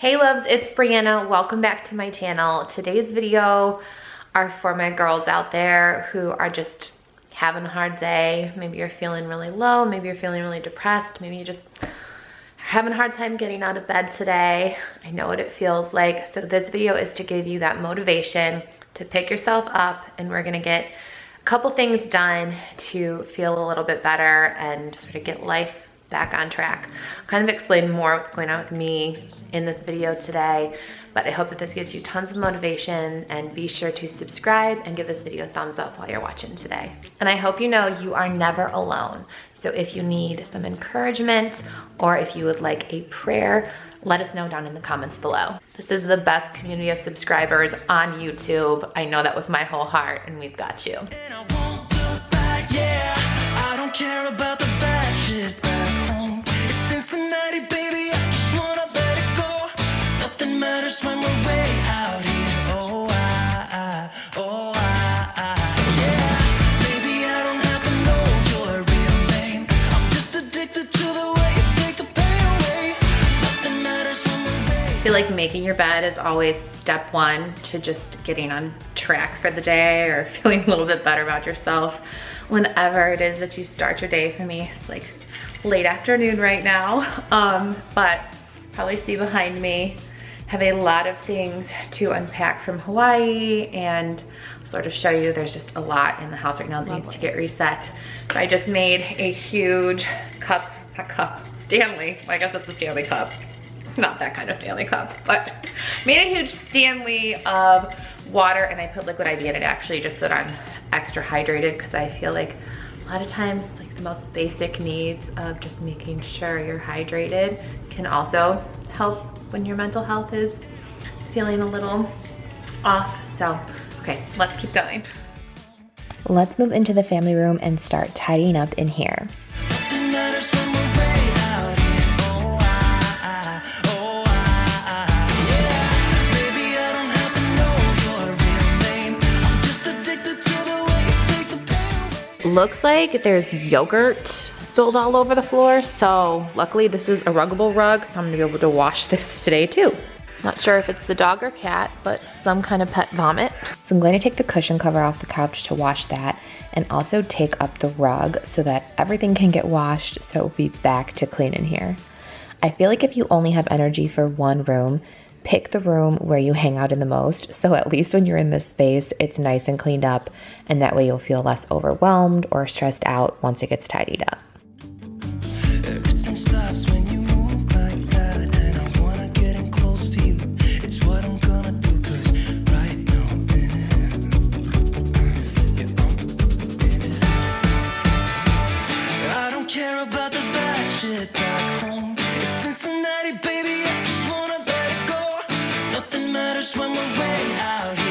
Hey loves, it's Brianna. Welcome back to my channel. Today's video are for my girls out there who are just having a hard day. Maybe you're feeling really low, maybe you're feeling really depressed, maybe you just are having a hard time getting out of bed today. I know what it feels like. So this video is to give you that motivation to pick yourself up, and we're gonna get a couple things done to feel a little bit better and sort of get life back on track. I'll kind of explain more what's going on with me in this video today, but I hope that this gives you tons of motivation, and be sure to subscribe and give this video a thumbs up while you're watching today. And I hope you know you are never alone. So if you need some encouragement or if you would like a prayer, let us know down in the comments below. This is the best community of subscribers on YouTube. I know that with my whole heart, and we've got you. And I won't look back, yeah. I don't care about the bad shit back home. It's Cincinnati, baby, I just wanna let it go. Nothing matters when we're way out here. Oh, yeah. Maybe I don't have to know your real name. I'm just addicted to the way you take the pain away. Nothing matters when we're way. I feel like making your bed is always step one to just getting on track for the day or feeling a little bit better about yourself. Whenever it is that you start your day, for me, it's like late afternoon right now, but probably see behind me, have a lot of things to unpack from Hawaii and sort of show you there's just a lot in the house right now that needs to get reset. So I just made a huge Stanley, well, I guess it's a Stanley cup. Not that kind of Stanley cup, but made a huge Stanley of water, and I put liquid IV in it actually just so that I'm extra hydrated, because I feel like a lot of times like the most basic needs of just making sure you're hydrated can also help when your mental health is feeling a little off. So, okay, let's keep going. Let's move into the family room and start tidying up in here. Nothing matters when we're way out here. Oh, yeah. Maybe I don't have to know your real name. I'm just addicted to the way you take the pain away. Looks like there's yogurt spilled all over the floor, so luckily this is a ruggable rug, so I'm gonna be able to wash this today too. Not sure if it's the dog or cat, but some kind of pet vomit. So I'm going to take the cushion cover off the couch to wash that, and also take up the rug so that everything can get washed, so we'll be back to clean in here. I feel like if you only have energy for one room, pick the room where you hang out in the most, so at least when you're in this space, it's nice and cleaned up, and that way you'll feel less overwhelmed or stressed out once it gets tidied up. Everything stops when you move like that, and I wanna get in close to you. It's what I'm gonna do, 'cause right now I'm in it. Yeah, I'm in it. I don't care about the bad shit back home. It's Cincinnati, baby, I just wanna let it go. Nothing matters when we're way out here.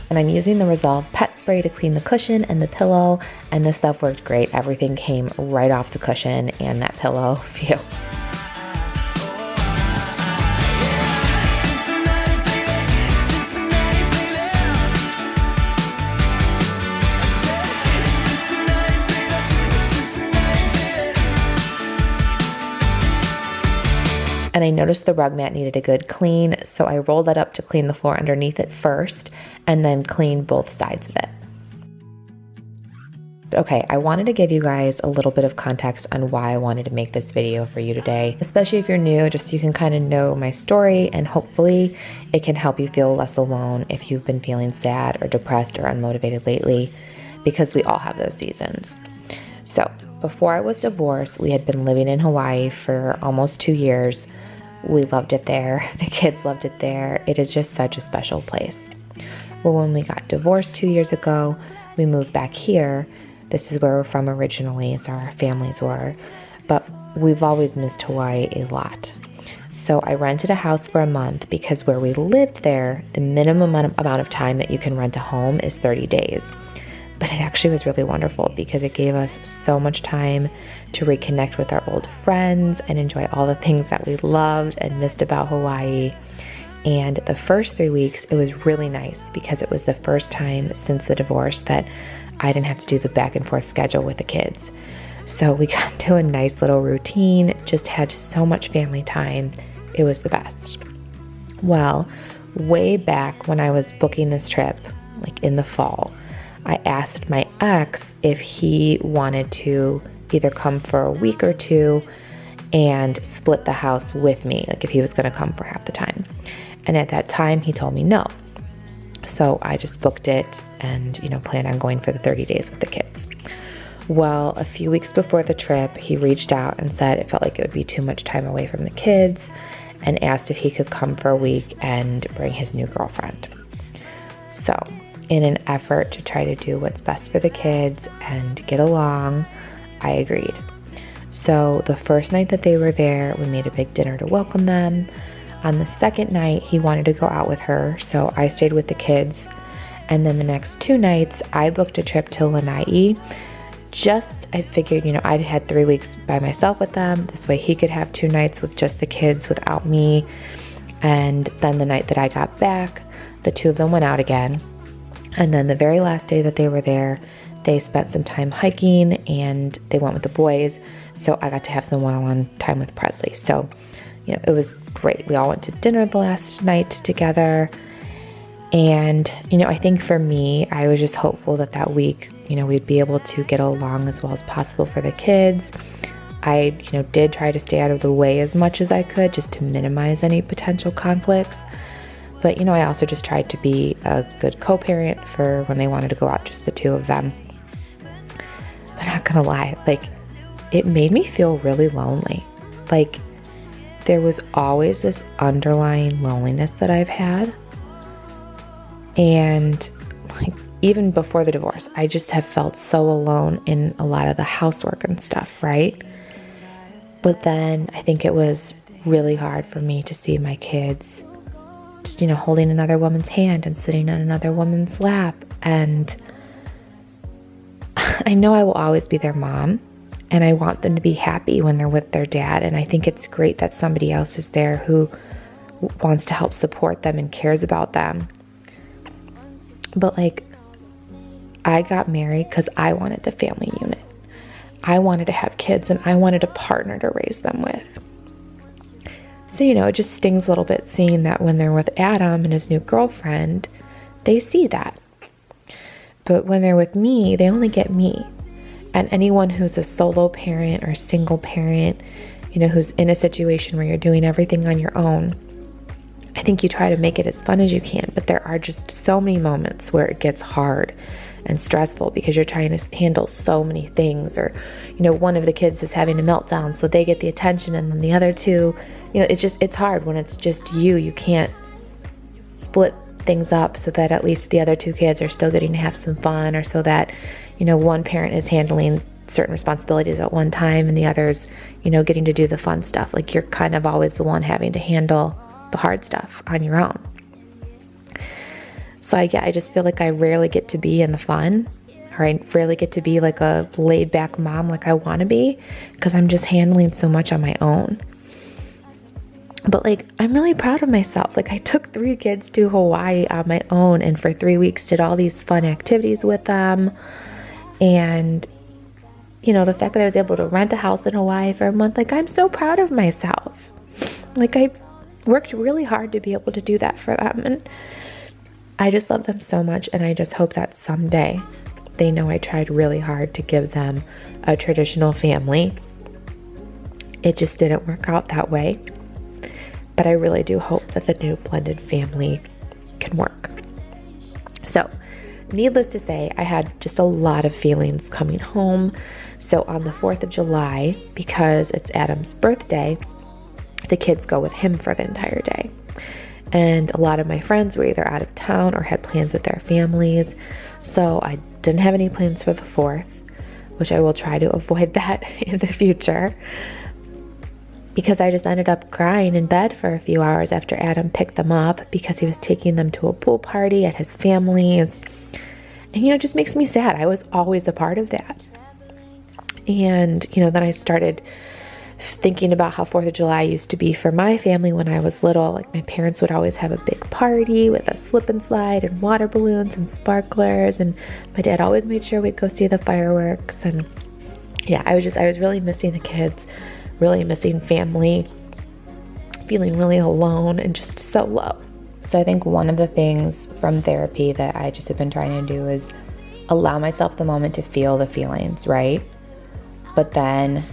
And I'm using the Resolve pet spray to clean the cushion and the pillow, and this stuff worked great. Everything came right off the cushion and that pillow. Phew. Cincinnati, baby, Cincinnati, baby. I said, Cincinnati, baby, Cincinnati, baby. And I noticed the rug mat needed a good clean, so I rolled that up to clean the floor underneath it first, and then clean both sides of it. Okay, I wanted to give you guys a little bit of context on why I wanted to make this video for you today, especially if you're new, just so you can kind of know my story, and hopefully it can help you feel less alone if you've been feeling sad or depressed or unmotivated lately, because we all have those seasons. So before I was divorced, we had been living in Hawaii for almost 2 years. We loved it there. The kids loved it there. It is just such a special place. Well, when we got divorced 2 years ago, we moved back here. This is where we're from originally. It's where our families were. But we've always missed Hawaii a lot. So I rented a house for a month, because where we lived there, the minimum amount of time that you can rent a home is 30 days. But it actually was really wonderful, because it gave us so much time to reconnect with our old friends and enjoy all the things that we loved and missed about Hawaii. And the first 3 weeks, it was really nice, because it was the first time since the divorce that I didn't have to do the back and forth schedule with the kids. So we got into a nice little routine, just had so much family time. It was the best. Well, way back when I was booking this trip, like in the fall, I asked my ex if he wanted to either come for a week or two and split the house with me, like if he was going to come for half the time. And at that time, he told me no. So I just booked it and, planned on going for the 30 days with the kids. Well, a few weeks before the trip, he reached out and said it felt like it would be too much time away from the kids and asked if he could come for a week and bring his new girlfriend. So, in an effort to try to do what's best for the kids and get along, I agreed. So the first night that they were there, we made a big dinner to welcome them. On the second night, he wanted to go out with her, so I stayed with the kids. And then the next 2 nights, I booked a trip to Lanai. I figured, I'd had 3 weeks by myself with them. This way he could have 2 nights with just the kids without me. And then the night that I got back, the 2 of them went out again. And then the very last day that they were there, they spent some time hiking and they went with the boys. So I got to have some one-on-one time with Presley. So, it was great. We all went to dinner the last night together. And, I think for me, I was just hopeful that week, we'd be able to get along as well as possible for the kids. I, did try to stay out of the way as much as I could just to minimize any potential conflicts. But, I also just tried to be a good co-parent for when they wanted to go out, just the 2 of them. But not gonna lie, it made me feel really lonely. There was always this underlying loneliness that I've had. And even before the divorce, I just have felt so alone in a lot of the housework and stuff, right? But then I think it was really hard for me to see my kids just, holding another woman's hand and sitting on another woman's lap. And I know I will always be their mom, and I want them to be happy when they're with their dad. And I think it's great that somebody else is there who wants to help support them and cares about them. But I got married because I wanted the family unit. I wanted to have kids and I wanted a partner to raise them with. So, it just stings a little bit seeing that when they're with Adam and his new girlfriend, they see that. But when they're with me, they only get me. And anyone who's a solo parent or single parent, who's in a situation where you're doing everything on your own, I think you try to make it as fun as you can, but there are just so many moments where it gets hard and stressful because you're trying to handle so many things, or, one of the kids is having a meltdown, so they get the attention, and then the other 2, it's hard when it's just you. You can't split things up so that at least the other 2 kids are still getting to have some fun, or so that, one parent is handling certain responsibilities at one time and the others, getting to do the fun stuff. You're kind of always the one having to handle the hard stuff on your own. So I just feel like I rarely get to be in the fun, or I rarely get to be a laid back mom like I want to be, because I'm just handling so much on my own. But I'm really proud of myself. I took 3 kids to Hawaii on my own, and for 3 weeks did all these fun activities with them. And, the fact that I was able to rent a house in Hawaii for a month, I'm so proud of myself. I worked really hard to be able to do that for them. And I just love them so much. And I just hope that someday they know I tried really hard to give them a traditional family. It just didn't work out that way. But I really do hope that the new blended family can work. So, needless to say, I had just a lot of feelings coming home. So on the 4th of July, because it's Adam's birthday, the kids go with him for the entire day. And a lot of my friends were either out of town or had plans with their families. So I didn't have any plans for the 4th, which I will try to avoid that in the future, because I just ended up crying in bed for a few hours after Adam picked them up because he was taking them to a pool party at his family's. And, it just makes me sad. I was always a part of that. And, then I started thinking about how 4th of July used to be for my family when I was little. My parents would always have a big party with a slip and slide and water balloons and sparklers. And my dad always made sure we'd go see the fireworks. And yeah, I was really missing the kids, really missing family, feeling really alone and just so low. So I think one of the things from therapy that I just have been trying to do is allow myself the moment to feel the feelings, right? But then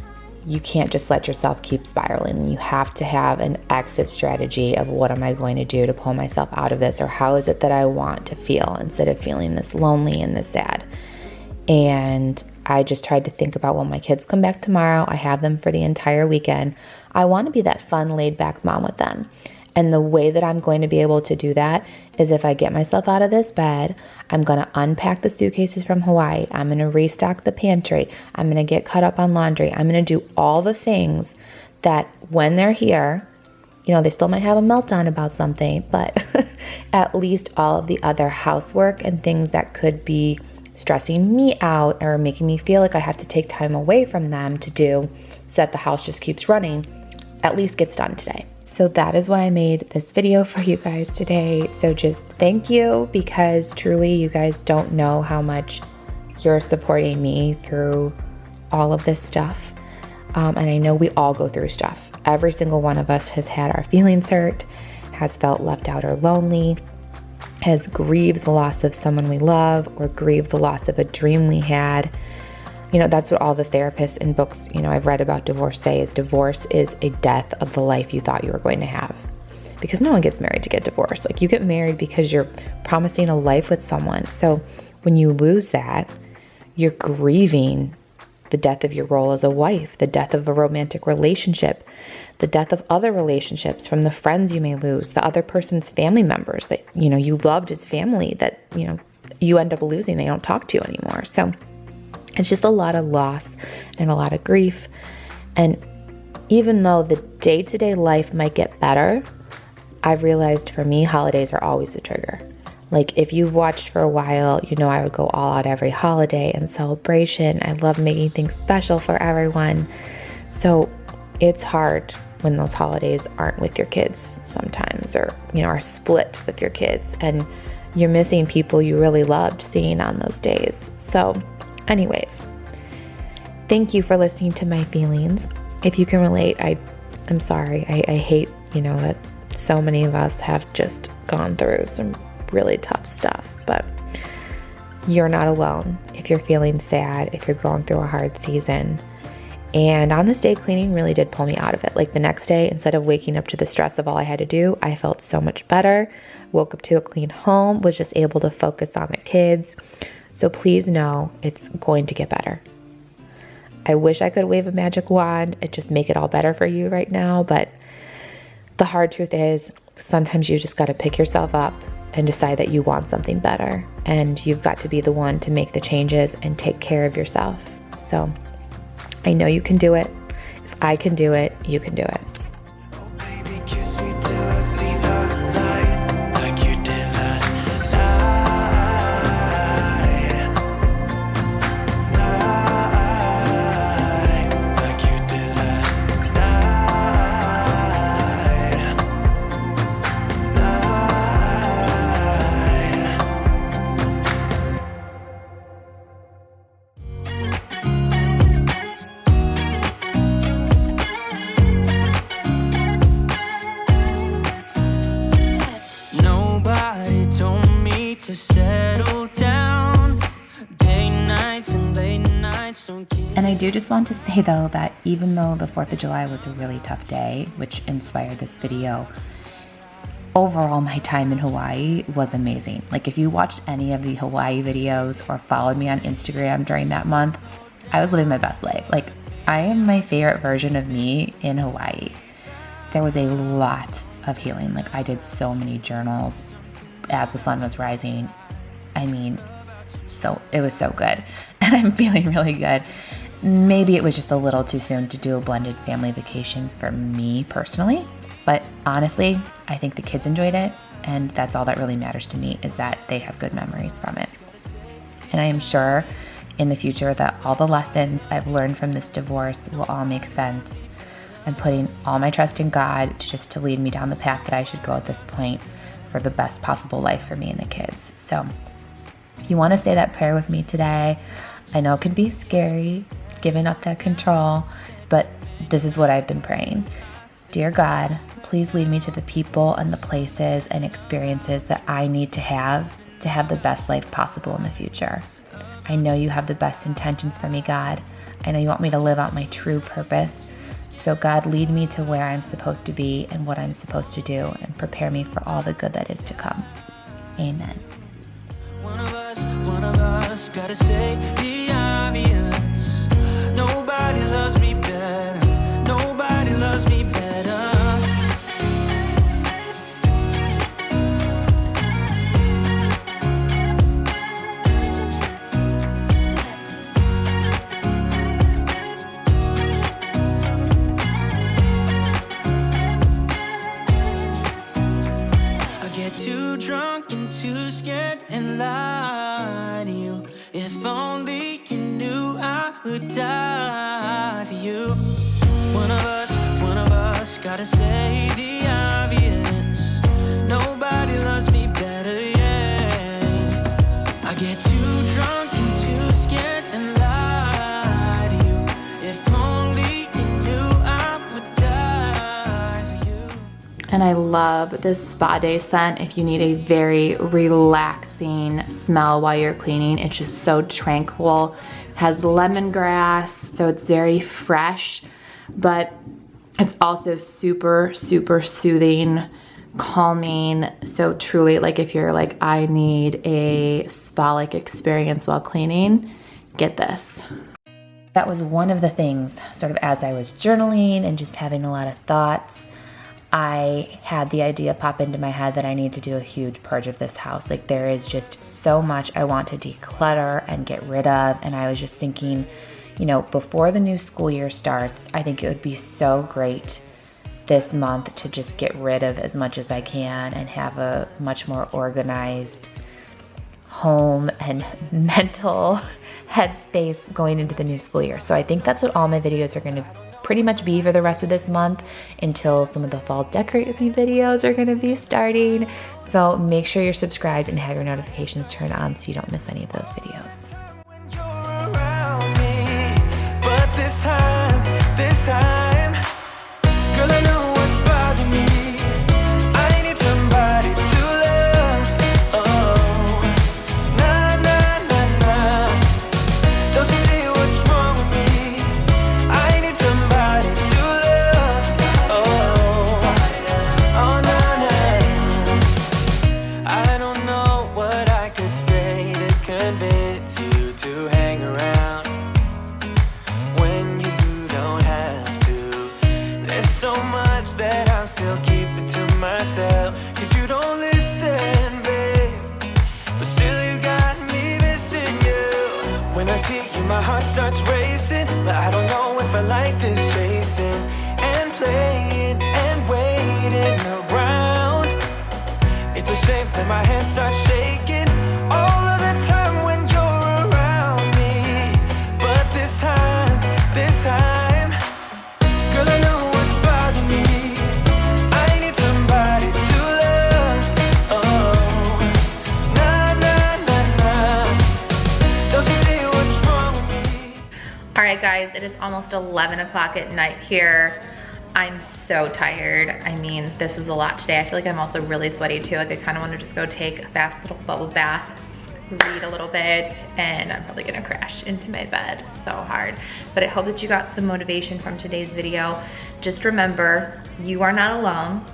you can't just let yourself keep spiraling. You have to have an exit strategy of what am I going to do to pull myself out of this, or how is it that I want to feel instead of feeling this lonely and this sad. And I just tried to think about, well, my kids come back tomorrow. I have them for the entire weekend. I want to be that fun, laid back mom with them. And the way that I'm going to be able to do that is if I get myself out of this bed, I'm going to unpack the suitcases from Hawaii. I'm going to restock the pantry. I'm going to get caught up on laundry. I'm going to do all the things that when they're here, you know, they still might have a meltdown about something, but at least all of the other housework and things that could be stressing me out or making me feel like I have to take time away from them to do so that the house just keeps running, at least gets done today. So that is why I made this video for you guys today. So just thank you, because truly you guys don't know how much you're supporting me through all of this stuff. And I know we all go through stuff. Every single one of us has had our feelings hurt, has felt left out or lonely, has grieved the loss of someone we love, or grieved the loss of a dream we had. You know, that's what all the therapists and books, you know, I've read about divorce say is divorce is a death of the life you thought you were going to have. Because no one gets married to get divorced. Like, you get married because you're promising a life with someone. So when you lose that, you're grieving the death of your role as a wife, the death of a romantic relationship, the death of other relationships from the friends you may lose, the other person's family members that, you know, you loved as family that, you know, you end up losing. They don't talk to you anymore. So it's just a lot of loss and a lot of grief. And even though the day-to-day life might get better, I've realized for me, holidays are always the trigger. Like, if you've watched for a while, you know I would go all out every holiday and celebration. I love making things special for everyone. So it's hard when those holidays aren't with your kids sometimes, or, you know, are split with your kids and you're missing people you really loved seeing on those days. So anyways, thank you for listening to my feelings. If you can relate, I'm sorry. I hate, you know, that so many of us have just gone through some really tough stuff, but you're not alone if you're feeling sad, if you're going through a hard season. And on this day, cleaning really did pull me out of it. Like, the next day, instead of waking up to the stress of all I had to do, I felt so much better. Woke up to a clean home, was just able to focus on the kids. So please know it's going to get better. I wish I could wave a magic wand and just make it all better for you right now, but the hard truth is sometimes you just got to pick yourself up and decide that you want something better, and you've got to be the one to make the changes and take care of yourself. So I know you can do it. If I can do it, you can do it. Oh, baby, kiss me till I see the light, like you did last night, like you did last Nobody told me to settle down. Day nights and late nights don't keep. And I do just want to say, though, that even though the 4th of July was a really tough day, which inspired this video, overall my time in Hawaii was amazing. Like, if you watched any of the Hawaii videos or followed me on Instagram during that month, I was living my best life. Like, I am my favorite version of me in Hawaii. There was a lot of healing. Like, I did so many journals as the sun was rising. I mean, so it was so good. And I'm feeling really good. Maybe it was just a little too soon to do a blended family vacation for me personally. But honestly, I think the kids enjoyed it. And that's all that really matters to me, is that they have good memories from it. And I am sure in the future that all the lessons I've learned from this divorce will all make sense. I'm putting all my trust in God to lead me down the path that I should go at this point for the best possible life for me and the kids. So if you want to say that prayer with me today, I know it can be scary. given up that control, but this is what I've been praying. Dear God, please lead me to the people and the places and experiences that I need to have the best life possible in the future. I know you have the best intentions for me, God. I know you want me to live out my true purpose. So God, lead me to where I'm supposed to be and what I'm supposed to do, and prepare me for all the good that is to come. Amen. One of us gotta say the obvious. Nobody loves me better. Nobody loves me better. Too drunk and too scared and lie to you. If only you knew I would die for you. One of us gotta say the obvious. Nobody loves me better, yeah. I get too drunk and too scared and lie to you. If only you knew I would die for you. And I love this spa day scent if you need a very relaxing smell while you're cleaning. It's just so tranquil. It has lemongrass, so it's very fresh, but it's also super, super soothing, calming. So truly, like if you're like, I need a spa-like experience while cleaning, get this. That was one of the things, sort of as I was journaling and just having a lot of thoughts, I had the idea pop into my head that I need to do a huge purge of this house. Like there is just so much I want to declutter and get rid of. And I was just thinking, you know, before the new school year starts, I think it would be so great this month to just get rid of as much as I can and have a much more organized home and mental headspace going into the new school year. So I think that's what all my videos are going to pretty much be for the rest of this month until some of the fall decorating videos are going to be starting. So make sure you're subscribed and have your notifications turned on so you don't miss any of those videos. When you're around me, but this time, girl, I know what's bothering me. I need somebody to love. Oh, nah, nah, nah, nah. Don't you see what's wrong with me? I need somebody to love. Oh, oh, nah, nah. I don't know what I could say to convince you to hang around when you don't have to. There's so much that I'm still keeping to myself, 'cause you don't listen, babe. But still you got me missing you. When I see you, my heart starts racing, but I don't know if I like this chasing and playing and waiting around. It's a shame that my hands start shaking all of the time when you're around me. But this time, girl, I know what's bothering me. I need somebody to love. Oh, nah, nah, nah, nah. Don't you see what's wrong with me? All right, guys, it is almost 11 o'clock at night here. I'm so tired. I mean, this was a lot today. I feel like I'm also really sweaty too. Like I kind of want to just go take a fast little bubble bath, read a little bit, and I'm probably gonna crash into my bed so hard. But I hope that you got some motivation from today's video. Just remember, you are not alone.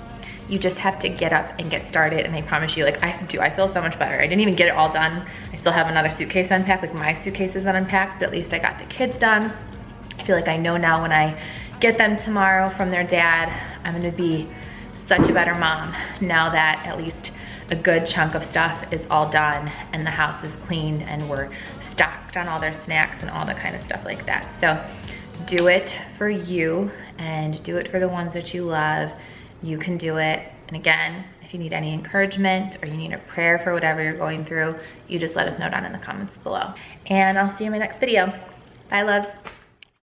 You just have to get up and get started. And I promise you, like I feel so much better. I didn't even get it all done. I still have another suitcase unpacked. Like my suitcase is unpacked, but at least I got the kids done. I feel like I know now when I get them tomorrow from their dad, I'm gonna be such a better mom now that at least a good chunk of stuff is all done and the house is cleaned and we're stocked on all their snacks and all the kind of stuff like that. So do it for you and do it for the ones that you love. You can do it. And again, if you need any encouragement or you need a prayer for whatever you're going through, you just let us know down in the comments below. And I'll see you in my next video. Bye, loves.